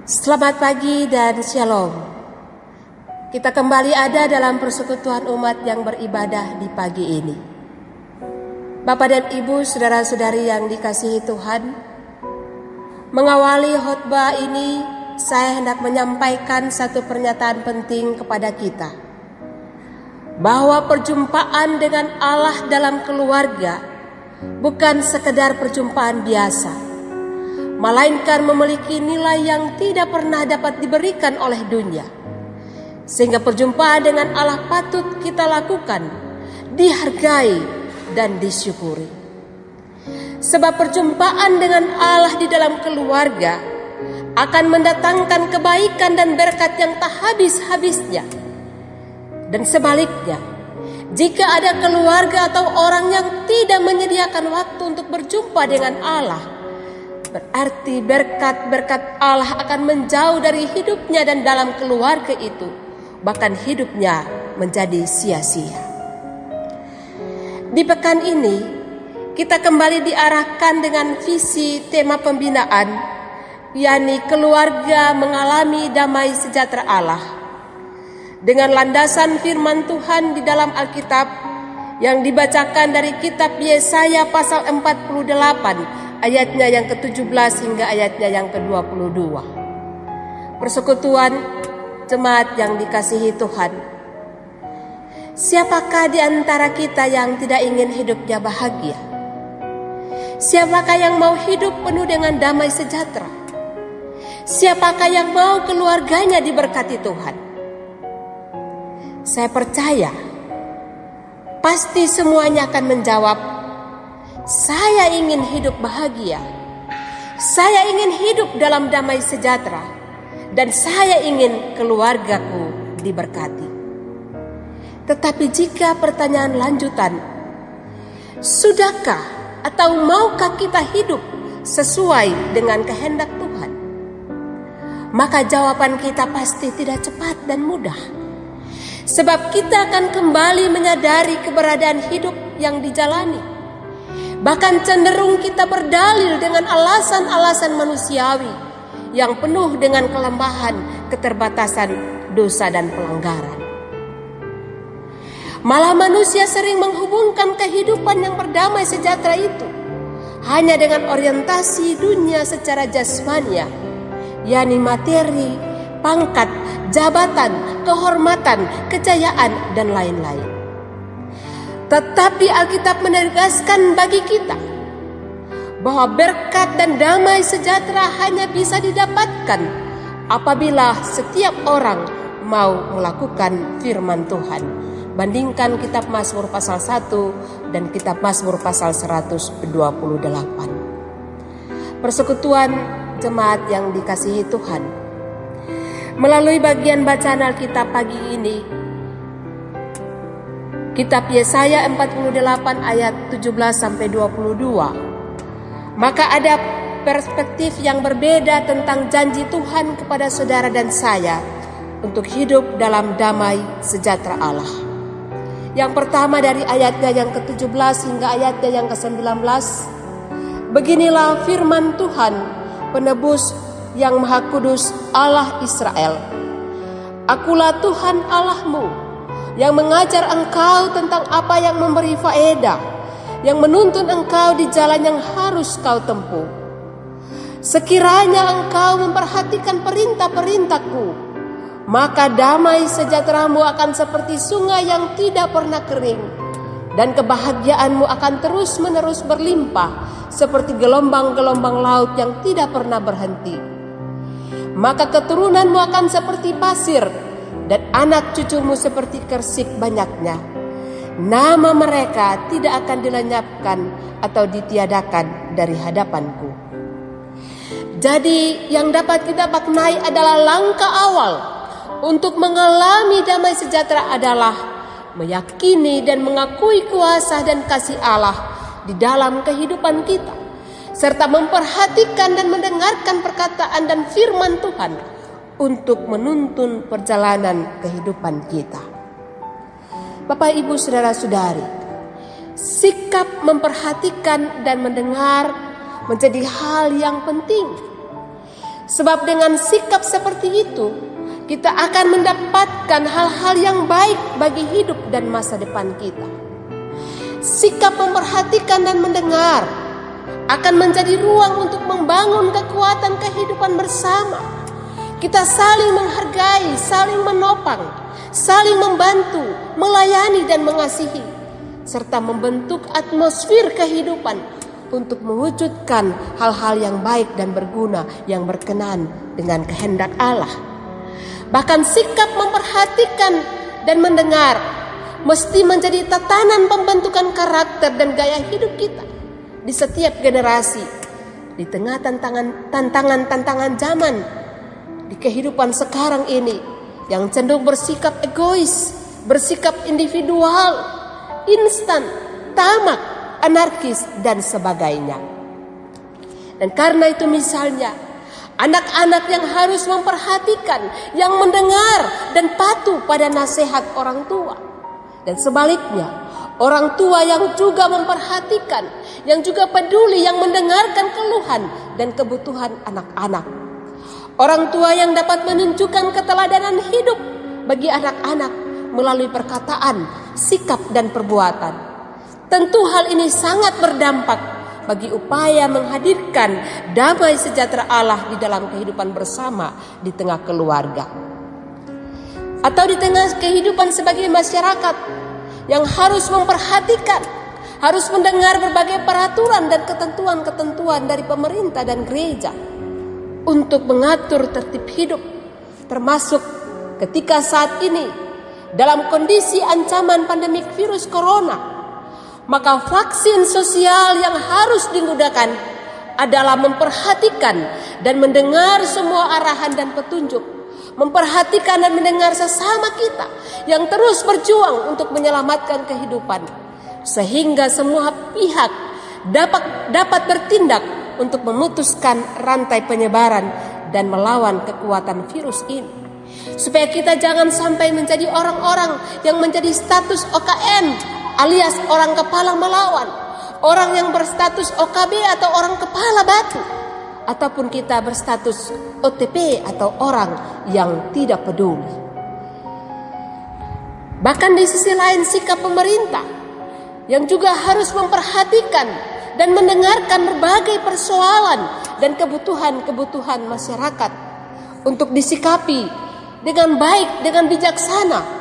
Selamat pagi dan shalom. Kita kembali ada dalam persekutuan umat yang beribadah di pagi ini. Bapak dan Ibu, saudara-saudari yang dikasihi Tuhan, mengawali khotbah ini saya hendak menyampaikan satu pernyataan penting kepada kita, bahwa perjumpaan dengan Allah dalam keluarga bukan sekedar perjumpaan biasa, melainkan memiliki nilai yang tidak pernah dapat diberikan oleh dunia. Sehingga perjumpaan dengan Allah patut kita lakukan, dihargai dan disyukuri. Sebab perjumpaan dengan Allah di dalam keluarga akan mendatangkan kebaikan dan berkat yang tak habis-habisnya. Dan sebaliknya, jika ada keluarga atau orang yang tidak menyediakan waktu untuk berjumpa dengan Allah, berarti berkat-berkat Allah akan menjauh dari hidupnya dan dalam keluarga itu, bahkan hidupnya menjadi sia-sia. Di pekan ini, kita kembali diarahkan dengan visi tema pembinaan, yakni keluarga mengalami damai sejahtera Allah. Dengan landasan firman Tuhan di dalam Alkitab yang dibacakan dari kitab Yesaya pasal 48, ayatnya yang ke-17 hingga ayatnya yang ke-22. Persekutuan jemaat yang dikasihi Tuhan, siapakah di antara kita yang tidak ingin hidupnya bahagia? Siapakah yang mau hidup penuh dengan damai sejahtera? Siapakah yang mau keluarganya diberkati Tuhan? Saya percaya pasti semuanya akan menjawab, saya ingin hidup bahagia, saya ingin hidup dalam damai sejahtera, dan saya ingin keluargaku diberkati. Tetapi jika pertanyaan lanjutan, sudahkah atau maukah kita hidup sesuai dengan kehendak Tuhan? Maka jawaban kita pasti tidak cepat dan mudah. Sebab kita akan kembali menyadari keberadaan hidup yang dijalani. Bahkan cenderung kita berdalil dengan alasan-alasan manusiawi yang penuh dengan kelemahan, keterbatasan, dosa dan pelanggaran. Malah manusia sering menghubungkan kehidupan yang berdamai sejahtera itu hanya dengan orientasi dunia secara jasmania, yakni materi, pangkat, jabatan, kehormatan, kejayaan, dan lain-lain. Tetapi Alkitab menegaskan bagi kita bahwa berkat dan damai sejahtera hanya bisa didapatkan apabila setiap orang mau melakukan firman Tuhan. Bandingkan kitab Mazmur pasal 1 dan kitab Mazmur pasal 128. Persekutuan jemaat yang dikasihi Tuhan, melalui bagian bacaan Alkitab pagi ini, kitab Yesaya 48 ayat 17-22, maka ada perspektif yang berbeda tentang janji Tuhan kepada saudara dan saya untuk hidup dalam damai sejahtera Allah. Yang pertama dari ayatnya yang ke-17 hingga ayatnya yang ke-19, beginilah firman Tuhan, penebus yang Maha Kudus, Allah Israel. Akulah Tuhan Allahmu yang mengajar engkau tentang apa yang memberi faedah, yang menuntun engkau di jalan yang harus kau tempuh. Sekiranya engkau memperhatikan perintah-perintahku, maka damai sejahteramu akan seperti sungai yang tidak pernah kering, dan kebahagiaanmu akan terus-menerus berlimpah seperti gelombang-gelombang laut yang tidak pernah berhenti. Maka keturunanmu akan seperti pasir, dan anak cucumu seperti kersik banyaknya. Nama mereka tidak akan dilenyapkan atau ditiadakan dari hadapanku. Jadi yang dapat kita maknai adalah langkah awal untuk mengalami damai sejahtera adalah meyakini dan mengakui kuasa dan kasih Allah di dalam kehidupan kita, serta memperhatikan dan mendengarkan perkataan dan firman Tuhan untuk menuntun perjalanan kehidupan kita. Bapak, Ibu, saudara-saudari, sikap memperhatikan dan mendengar menjadi hal yang penting. Sebab dengan sikap seperti itu, kita akan mendapatkan hal-hal yang baik bagi hidup dan masa depan kita. Sikap memperhatikan dan mendengar akan menjadi ruang untuk membangun kekuatan kehidupan bersama. Kita saling menghargai, saling menopang, saling membantu, melayani dan mengasihi, serta membentuk atmosfer kehidupan untuk mewujudkan hal-hal yang baik dan berguna yang berkenan dengan kehendak Allah. Bahkan sikap memperhatikan dan mendengar mesti menjadi tatanan pembentukan karakter dan gaya hidup kita di setiap generasi, di tengah tantangan-tantangan zaman di kehidupan sekarang ini yang cenderung bersikap egois, bersikap individual, instan, tamak, anarkis dan sebagainya. Dan karena itu misalnya anak-anak yang harus memperhatikan, yang mendengar dan patuh pada nasihat orang tua. Dan sebaliknya, orang tua yang juga memperhatikan, yang juga peduli, yang mendengarkan keluhan dan kebutuhan anak-anak. Orang tua yang dapat menunjukkan keteladanan hidup bagi anak-anak melalui perkataan, sikap dan perbuatan. Tentu hal ini sangat berdampak bagi upaya menghadirkan damai sejahtera Allah di dalam kehidupan bersama di tengah keluarga, atau di tengah kehidupan sebagai masyarakat yang harus memperhatikan, harus mendengar berbagai peraturan dan ketentuan-ketentuan dari pemerintah dan gereja untuk mengatur tertib hidup, termasuk ketika saat ini dalam kondisi ancaman pandemik virus corona. Maka vaksin sosial yang harus digunakan adalah memperhatikan dan mendengar semua arahan dan petunjuk, memperhatikan dan mendengar sesama kita yang terus berjuang untuk menyelamatkan kehidupan, sehingga semua pihak dapat bertindak untuk memutuskan rantai penyebaran dan melawan kekuatan virus ini. Supaya kita jangan sampai menjadi orang-orang yang menjadi status OKM alias orang kepala melawan, orang yang berstatus OKB atau orang kepala batu, ataupun kita berstatus OTP atau orang yang tidak peduli. Bahkan di sisi lain sikap pemerintah yang juga harus memperhatikan dan mendengarkan berbagai persoalan dan kebutuhan-kebutuhan masyarakat untuk disikapi dengan baik, dengan bijaksana,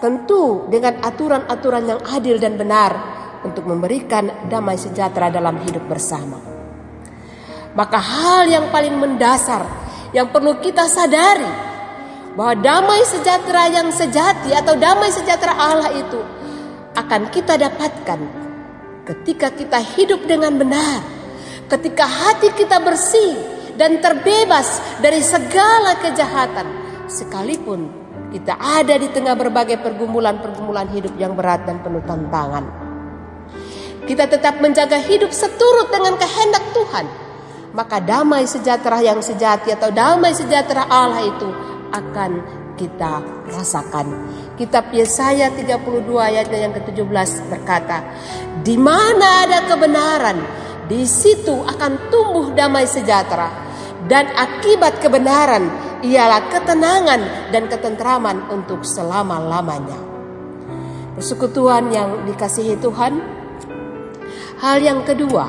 tentu dengan aturan-aturan yang adil dan benar untuk memberikan damai sejahtera dalam hidup bersama. Maka hal yang paling mendasar yang perlu kita sadari, bahwa damai sejahtera yang sejati atau damai sejahtera Allah itu akan kita dapatkan ketika kita hidup dengan benar, ketika hati kita bersih dan terbebas dari segala kejahatan, sekalipun kita ada di tengah berbagai pergumulan hidup yang berat dan penuh tantangan. Kita tetap menjaga hidup seturut dengan kehendak Tuhan. Maka damai sejahtera yang sejati atau damai sejahtera Allah itu akan kita rasakan. Kitab Yesaya 32 ayatnya yang ke-17 berkata, di mana ada kebenaran, di situ akan tumbuh damai sejahtera, dan akibat kebenaran ialah ketenangan dan ketentraman untuk selama-lamanya. Persekutuan yang dikasihi Tuhan, hal yang kedua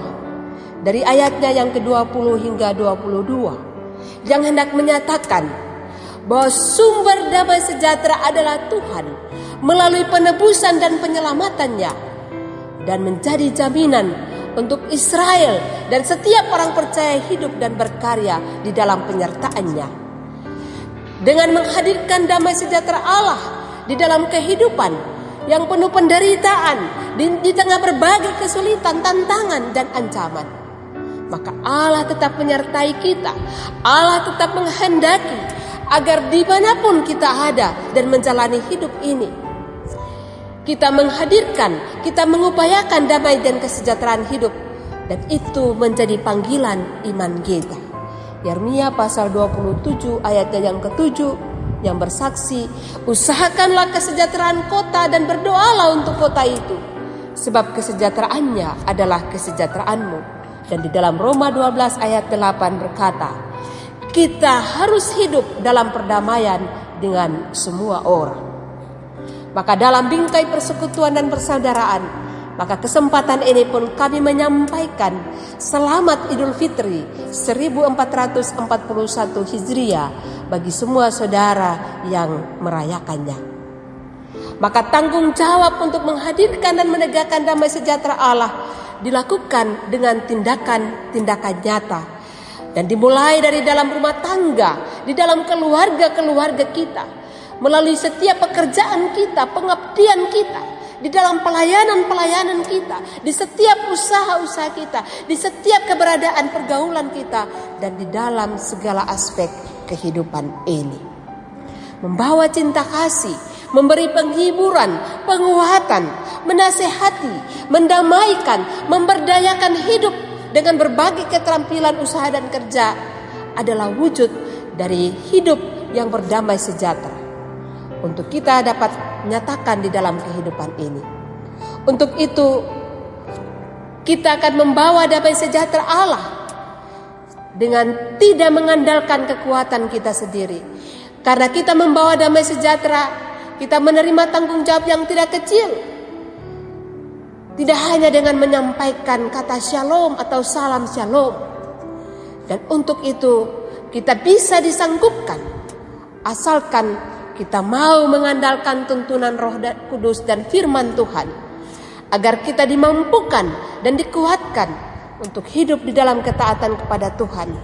dari ayatnya yang ke-20 hingga 22 yang hendak menyatakan bahwa sumber damai sejahtera adalah Tuhan melalui penebusan dan penyelamatannya, dan menjadi jaminan untuk Israel dan setiap orang percaya hidup dan berkarya di dalam penyertaannya. Dengan menghadirkan damai sejahtera Allah di dalam kehidupan yang penuh penderitaan, di tengah berbagai kesulitan, tantangan dan ancaman, maka Allah tetap menyertai kita. Allah tetap menghendaki agar dimanapun kita ada dan menjalani hidup ini, kita menghadirkan, kita mengupayakan damai dan kesejahteraan hidup, dan itu menjadi panggilan iman kita. Yeremia pasal 27 ayatnya yang ke-7 yang bersaksi, usahakanlah kesejahteraan kota dan berdoalah untuk kota itu, sebab kesejahteraannya adalah kesejahteraanmu. Dan di dalam Roma 12 ayat 8 berkata, kita harus hidup dalam perdamaian dengan semua orang. Maka dalam bingkai persekutuan dan persaudaraan, maka kesempatan ini pun kami menyampaikan selamat Idul Fitri 1441 Hijriah bagi semua saudara yang merayakannya. Maka tanggung jawab untuk menghadirkan dan menegakkan damai sejahtera Allah dilakukan dengan tindakan-tindakan nyata. Dan dimulai dari dalam rumah tangga, di dalam keluarga-keluarga kita, melalui setiap pekerjaan kita, pengabdian kita, di dalam pelayanan-pelayanan kita, di setiap usaha-usaha kita, di setiap keberadaan pergaulan kita, dan di dalam segala aspek kehidupan ini. Membawa cinta kasih, memberi penghiburan, penguatan, menasehati, mendamaikan, memberdayakan hidup dengan berbagai keterampilan usaha dan kerja adalah wujud dari hidup yang berdamai sejahtera. Untuk kita dapat nyatakan di dalam kehidupan ini. Untuk itu kita akan membawa damai sejahtera Allah dengan tidak mengandalkan kekuatan kita sendiri. Karena kita membawa damai sejahtera, kita menerima tanggung jawab yang tidak kecil. Tidak hanya dengan menyampaikan kata shalom atau salam shalom. Dan untuk itu kita bisa disanggupkan asalkan kita mau mengandalkan tuntunan Roh Kudus dan firman Tuhan, agar kita dimampukan dan dikuatkan untuk hidup di dalam ketaatan kepada Tuhan,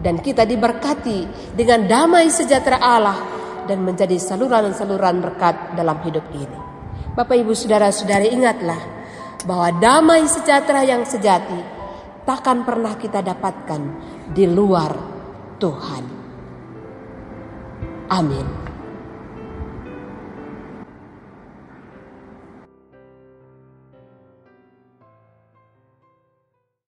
dan kita diberkati dengan damai sejahtera Allah dan menjadi saluran-saluran berkat dalam hidup ini. Bapak Ibu Saudara-saudari, ingatlah bahwa damai sejahtera yang sejati takkan pernah kita dapatkan di luar Tuhan. Amin.